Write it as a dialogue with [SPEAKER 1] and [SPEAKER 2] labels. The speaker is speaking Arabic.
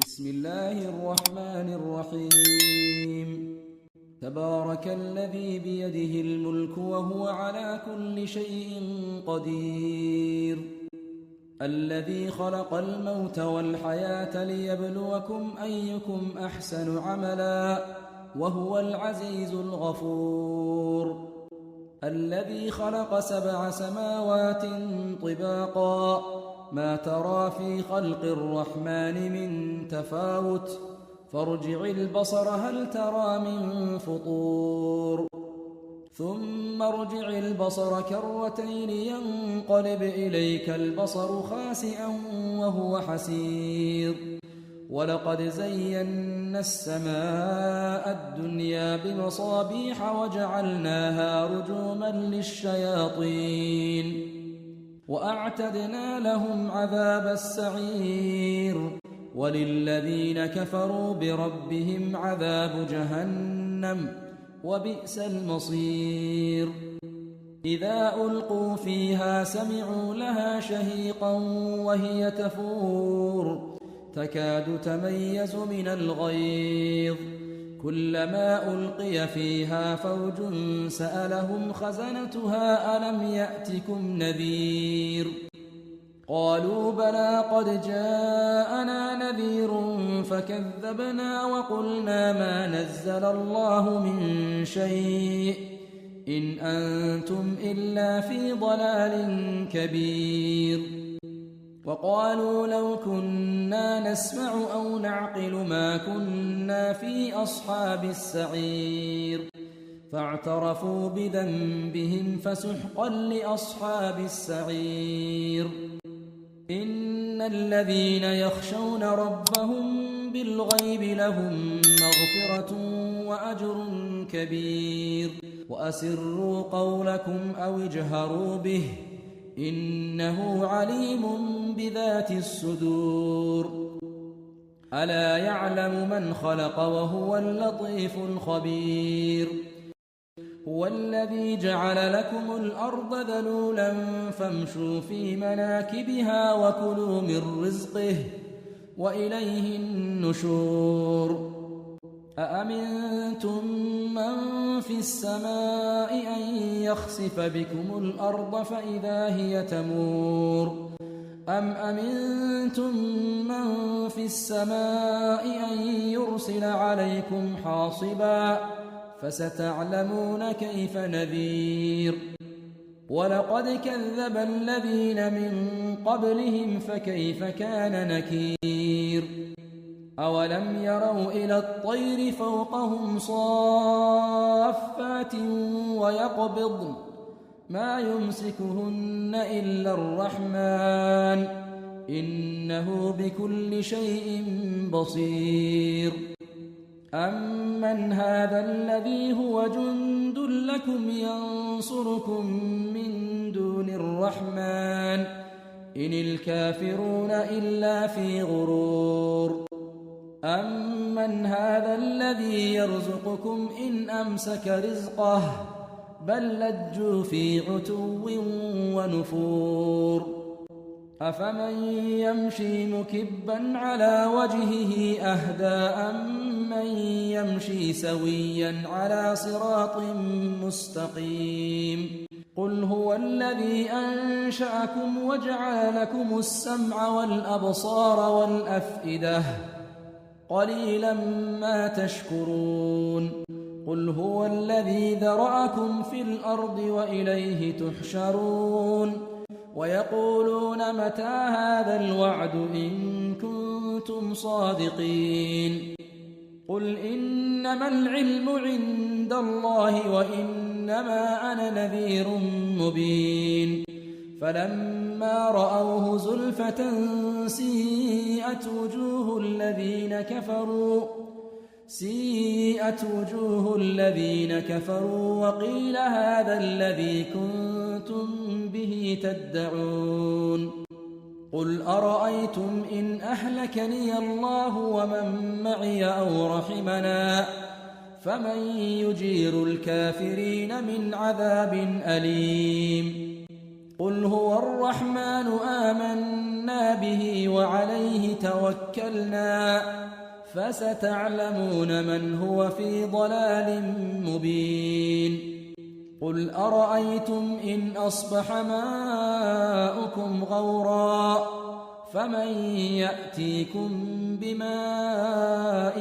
[SPEAKER 1] بسم الله الرحمن الرحيم. تبارك الذي بيده الملك وهو على كل شيء قدير، الذي خلق الموت والحياة ليبلوكم أيكم أحسن عملا وهو العزيز الغفور، الذي خلق 7 سماوات طباقا ما ترى في خلق الرحمن من تفاوت فارجع البصر هل ترى من فطور ثم ارجع البصر كرتين ينقلب إليك البصر خاسئا وهو حسير، ولقد زينا السماء الدنيا بمصابيح وجعلناها رجوما للشياطين وأعتدنا لهم عذاب السعير، وللذين كفروا بربهم عذاب جهنم وبئس المصير. إذا ألقوا فيها سمعوا لها شهيقا وهي تفور تكاد تميز من الغيظ، كلما ألقي فيها فوج سألهم خزنتها ألم يأتكم نذير؟ قالوا بلى قد جاءنا نذير فكذبنا وقلنا ما نزل الله من شيء إن أنتم إلا في ضلال كبير. وقالوا لو كنا نسمع أو نعقل ما كنا في أصحاب السعير، فاعترفوا بذنبهم فسحقا لأصحاب السعير. إن الذين يخشون ربهم بالغيب لهم مغفرة وأجر كبير. وأسروا قولكم أو اجهروا به إنه عليم بذات الصدور. ألا يعلم من خلق وهو اللطيف الخبير. هو الذي جعل لكم الأرض ذلولا فامشوا في مناكبها وكلوا من رزقه وإليه النشور. أأمنتم من في السماء أن يخسف بكم الأرض فإذا هي تمور أم أمنتم من في السماء أن يرسل عليكم حاصبا فستعلمون كيف نذير. ولقد كذب الذين من قبلهم فكيف كان نكير. أولم يروا إلى الطير فوقهم صافات ويقبضن ما يمسكهن إلا الرحمن إنه بكل شيء بصير. أمن هذا الذي هو جند لكم ينصركم من دون الرحمن إن الكافرون إلا في غرور. أمن هذا الذي يرزقكم إن أمسك رزقه بل لجوا في عتو ونفور. أفمن يمشي مكبا على وجهه أهدى أمن يمشي سويا على صراط مستقيم. قل هو الذي أنشأكم وجعل لكم السمع والأبصار والأفئدة قليلا ما تشكرون. قل هو الذي ذرأكم في الأرض وإليه تحشرون. ويقولون متى هذا الوعد إن كنتم صادقين. قل إنما العلم عند الله وإنما أنا نذير مبين. فلما رأوه زلفة سيئت وجوه الذين كفروا وقيل هذا الذي كنتم به تدعون. قل أرأيتم إن أهلكني الله ومن معي أو رحمنا فمن يجير الكافرين من عذاب أليم. قل هو الرحمن آمنا به وعليه توكلنا فستعلمون من هو في ضلال مبين قل أرأيتم إن أصبح ماؤكم غورا فمن يأتيكم بماء